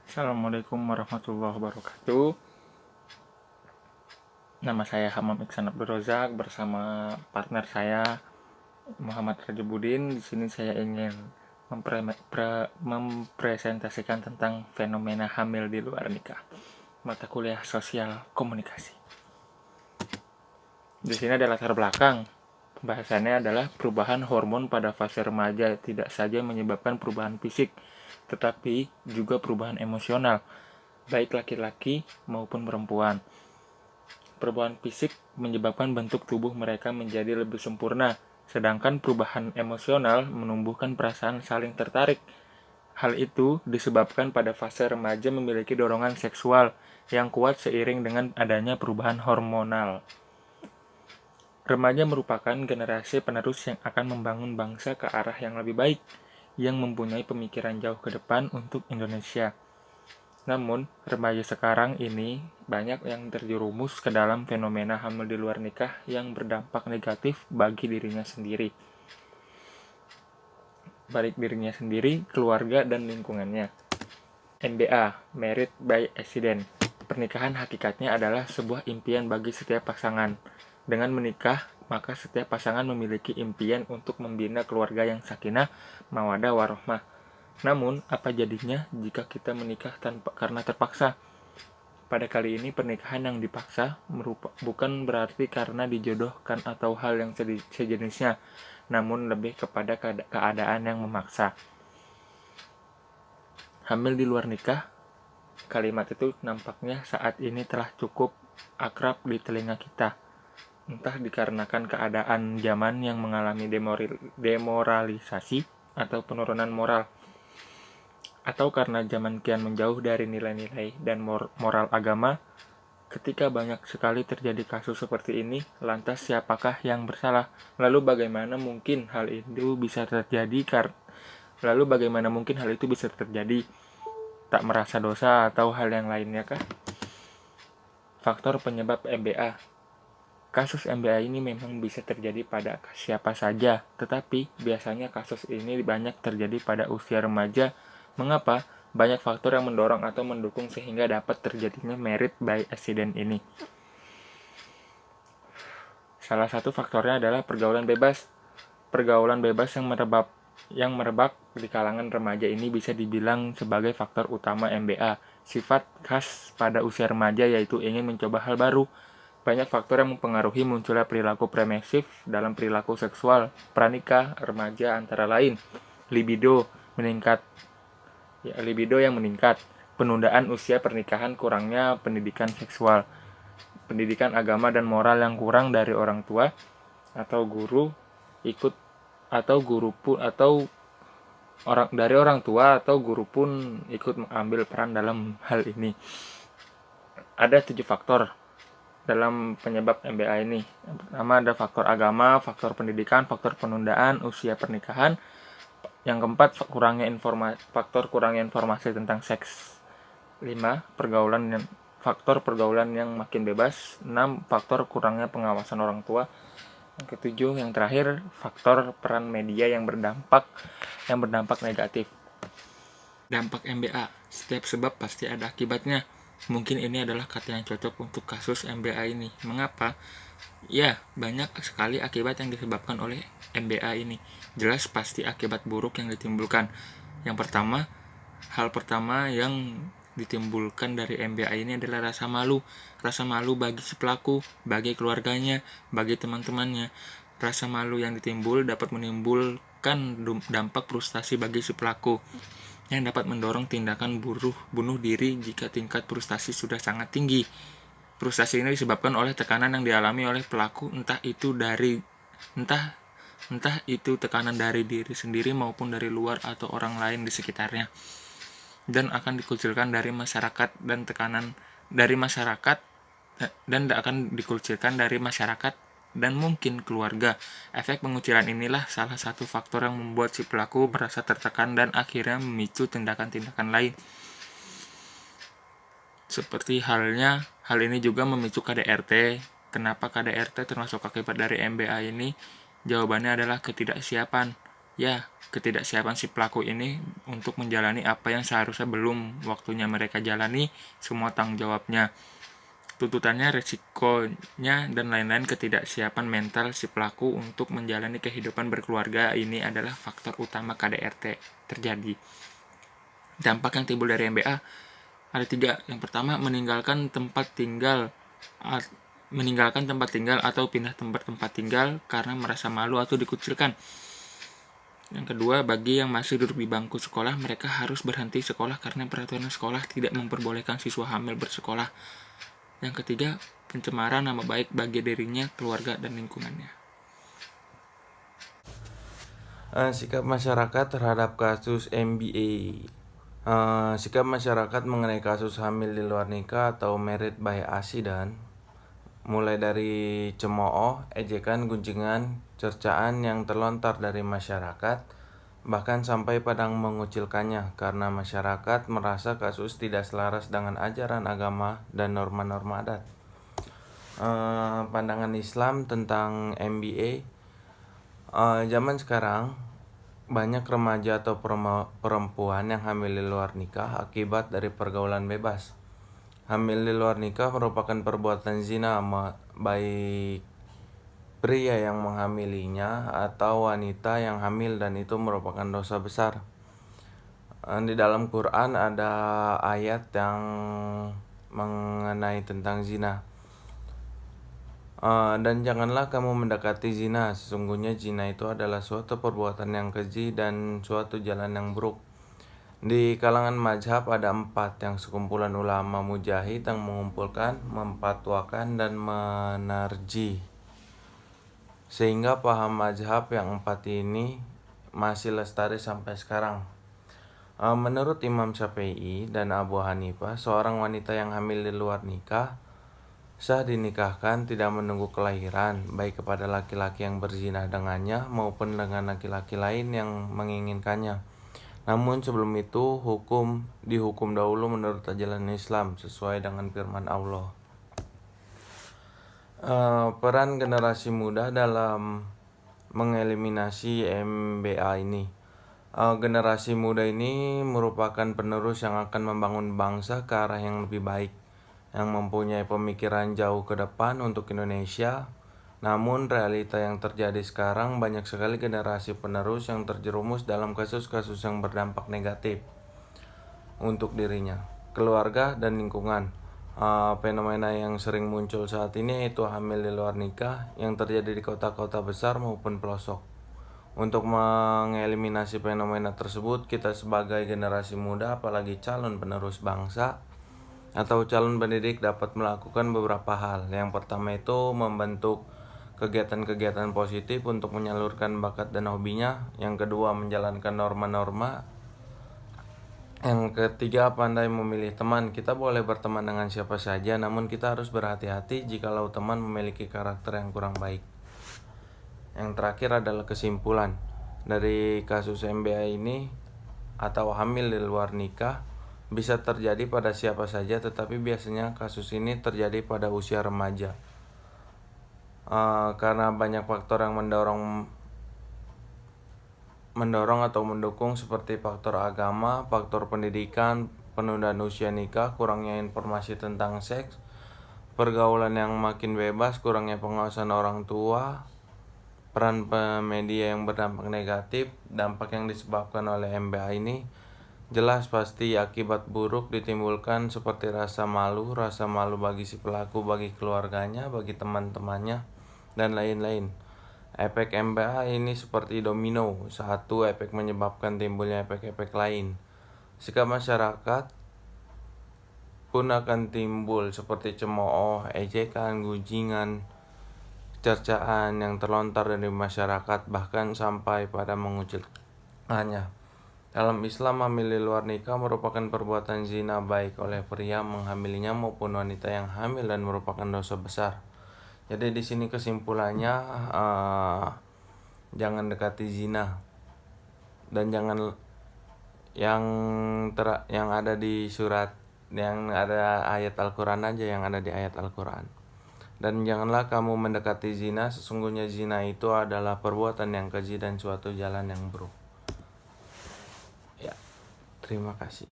Assalamualaikum warahmatullahi wabarakatuh. Nama saya Hamam Iksan Abdul Rozak bersama partner saya Muhammad Rajabudin. Di sini saya ingin mempresentasikan tentang fenomena hamil di luar nikah. Mata kuliah sosial komunikasi. Di sini ada latar belakang. Pembahasannya adalah perubahan hormon pada fase remaja tidak saja menyebabkan perubahan fisik, tetapi juga perubahan emosional, baik laki-laki maupun perempuan. Perubahan fisik menyebabkan bentuk tubuh mereka menjadi lebih sempurna, sedangkan perubahan emosional menumbuhkan perasaan saling tertarik. Hal itu disebabkan pada fase remaja memiliki dorongan seksual yang kuat seiring dengan adanya perubahan hormonal. Remaja merupakan generasi penerus yang akan membangun bangsa ke arah yang lebih baik, yang mempunyai pemikiran jauh ke depan untuk Indonesia. Namun, remaja sekarang ini banyak yang terjerumus ke dalam fenomena hamil di luar nikah yang berdampak negatif bagi dirinya sendiri, keluarga, dan lingkungannya. MBA, Married by Accident. Pernikahan hakikatnya adalah sebuah impian bagi setiap pasangan. Dengan menikah, maka setiap pasangan memiliki impian untuk membina keluarga yang sakinah, mawaddah, warohmah. Namun, apa jadinya jika kita menikah karena terpaksa? Pada kali ini, pernikahan yang dipaksa bukan berarti karena dijodohkan atau hal yang sejenisnya, namun lebih kepada keadaan yang memaksa. Hamil di luar nikah, kalimat itu nampaknya saat ini telah cukup akrab di telinga kita. Entah dikarenakan keadaan zaman yang mengalami demoralisasi atau penurunan moral, atau karena zaman kian menjauh dari nilai-nilai dan moral agama. Ketika banyak sekali terjadi kasus seperti ini, lantas siapakah yang bersalah? Lalu bagaimana mungkin hal itu bisa terjadi? Tak merasa dosa atau hal yang lainnya kah? Faktor penyebab MBA. Kasus MBA ini memang bisa terjadi pada siapa saja, tetapi biasanya kasus ini banyak terjadi pada usia remaja. Mengapa? Banyak faktor yang mendorong atau mendukung sehingga dapat terjadinya married by accident ini. Salah satu faktornya adalah pergaulan bebas. Pergaulan bebas yang merebak di kalangan remaja ini bisa dibilang sebagai faktor utama MBA. Sifat khas pada usia remaja yaitu ingin mencoba hal baru. Banyak faktor yang mempengaruhi munculnya perilaku premisif dalam perilaku seksual pranikah remaja, antara lain libido yang meningkat, penundaan usia pernikahan, kurangnya pendidikan seksual, pendidikan agama dan moral yang kurang dari orang tua atau guru pun ikut mengambil peran dalam hal ini. Ada 7 faktor dalam penyebab MBA ini. Yang pertama ada faktor agama, faktor pendidikan, faktor penundaan usia pernikahan. Yang keempat, faktor kurangnya informasi tentang seks. 5. Faktor pergaulan yang makin bebas. 6. Faktor kurangnya pengawasan orang tua. Yang ketujuh, yang terakhir, faktor peran media yang berdampak negatif. Dampak MBA. Setiap sebab pasti ada akibatnya. Mungkin ini adalah kata yang cocok untuk kasus MBA ini. Mengapa? Ya, banyak sekali akibat yang disebabkan oleh MBA ini. Jelas pasti akibat buruk yang ditimbulkan. Hal pertama yang ditimbulkan dari MBA ini adalah rasa malu. Rasa malu bagi si pelaku, bagi keluarganya, bagi teman-temannya. Rasa malu yang ditimbul dapat menimbulkan dampak frustasi bagi si pelaku, yang dapat mendorong tindakan bunuh diri jika tingkat frustasi sudah sangat tinggi. Frustasi ini disebabkan oleh tekanan yang dialami oleh pelaku, entah itu tekanan dari diri sendiri maupun dari luar atau orang lain di sekitarnya, dan akan dikucilkan dari masyarakat dan mungkin keluarga. Efek pengucilan inilah salah satu faktor yang membuat si pelaku merasa tertekan dan akhirnya memicu tindakan-tindakan lain. Seperti hal ini juga memicu KDRT. Kenapa KDRT termasuk akibat dari MBA ini? Jawabannya adalah ketidaksiapan. Ya, ketidaksiapan si pelaku ini untuk menjalani apa yang seharusnya belum waktunya mereka jalani, semua tanggung jawabnya, tuntutannya, resikonya, dan lain-lain. Ketidaksiapan mental si pelaku untuk menjalani kehidupan berkeluarga ini adalah faktor utama KDRT terjadi. Dampak yang timbul dari MBA ada 3. Yang pertama, meninggalkan tempat tinggal atau pindah tempat tinggal karena merasa malu atau dikucilkan. Yang kedua, bagi yang masih duduk di bangku sekolah, mereka harus berhenti sekolah karena peraturan sekolah tidak memperbolehkan siswa hamil bersekolah. Yang ketiga, pencemaran nama baik bagi dirinya, keluarga, dan lingkungannya. Sikap masyarakat terhadap kasus MBA. Sikap masyarakat mengenai kasus hamil di luar nikah atau married by accident, mulai dari cemooh, ejekan, gunjingan, cercaan yang terlontar dari masyarakat, bahkan sampai pada mengucilkannya karena masyarakat merasa kasus tidak selaras dengan ajaran agama dan norma-norma adat. Pandangan Islam tentang MBA. Zaman sekarang banyak remaja atau perempuan yang hamil di luar nikah akibat dari pergaulan bebas. Hamil di luar nikah merupakan perbuatan zina, baik pria yang menghamilinya atau wanita yang hamil, dan itu merupakan dosa besar. Di dalam Quran ada ayat yang mengenai tentang zina. Dan janganlah kamu mendekati zina, sesungguhnya zina itu adalah suatu perbuatan yang keji dan suatu jalan yang buruk. Di kalangan mazhab ada 4 yang sekumpulan ulama mujahid yang mengumpulkan, memfatwakan, dan menarjih, sehingga paham mazhab yang 4 ini masih lestari sampai sekarang. Menurut Imam Syafi'i dan Abu Hanifah, seorang wanita yang hamil di luar nikah sah dinikahkan tidak menunggu kelahiran, baik kepada laki-laki yang berzina dengannya maupun dengan laki-laki lain yang menginginkannya. Namun sebelum itu dihukum dahulu menurut ajaran Islam sesuai dengan firman Allah. Peran generasi muda dalam mengeliminasi MBA ini. Generasi muda ini merupakan penerus yang akan membangun bangsa ke arah yang lebih baik, yang mempunyai pemikiran jauh ke depan untuk Indonesia. Namun realita yang terjadi sekarang, banyak sekali generasi penerus yang terjerumus dalam kasus-kasus yang berdampak negatif untuk dirinya, keluarga, dan lingkungan. Fenomena yang sering muncul saat ini yaitu hamil di luar nikah yang terjadi di kota-kota besar maupun pelosok. Untuk mengeliminasi fenomena tersebut, kita sebagai generasi muda, apalagi calon penerus bangsa atau calon pendidik, dapat melakukan beberapa hal. Yang pertama itu membentuk kegiatan-kegiatan positif untuk menyalurkan bakat dan hobinya. Yang kedua, menjalankan norma-norma. Yang ketiga, pandai memilih teman. Kita boleh berteman dengan siapa saja, namun kita harus berhati-hati jikalau teman memiliki karakter yang kurang baik. Yang terakhir adalah kesimpulan dari kasus MBA ini atau hamil di luar nikah bisa terjadi pada siapa saja, tetapi biasanya kasus ini terjadi pada usia remaja. Karena banyak faktor yang mendorong atau mendukung, seperti faktor agama, faktor pendidikan, penundaan usia nikah, kurangnya informasi tentang seks, pergaulan yang makin bebas, kurangnya pengawasan orang tua, peran media yang berdampak negatif. Dampak yang disebabkan oleh MBA ini jelas pasti akibat buruk ditimbulkan, seperti rasa malu bagi si pelaku, bagi keluarganya, bagi teman-temannya, dan lain-lain. Efek MBA ini seperti domino, satu efek menyebabkan timbulnya efek-efek lain. Sikap masyarakat pun akan timbul seperti cemooh, ejekan, gunjingan, cercaan yang terlontar dari masyarakat, bahkan sampai pada mengucilkannya. Dalam Islam, hamil di luar nikah merupakan perbuatan zina baik oleh pria menghamilinya maupun wanita yang hamil, dan merupakan dosa besar. Jadi di sini kesimpulannya, jangan dekati zina, dan jangan yang ada di surat, yang ada ayat Al-Quran aja, yang ada di ayat Al-Quran. Dan janganlah kamu mendekati zina, sesungguhnya zina itu adalah perbuatan yang keji dan suatu jalan yang buruk. Ya, terima kasih.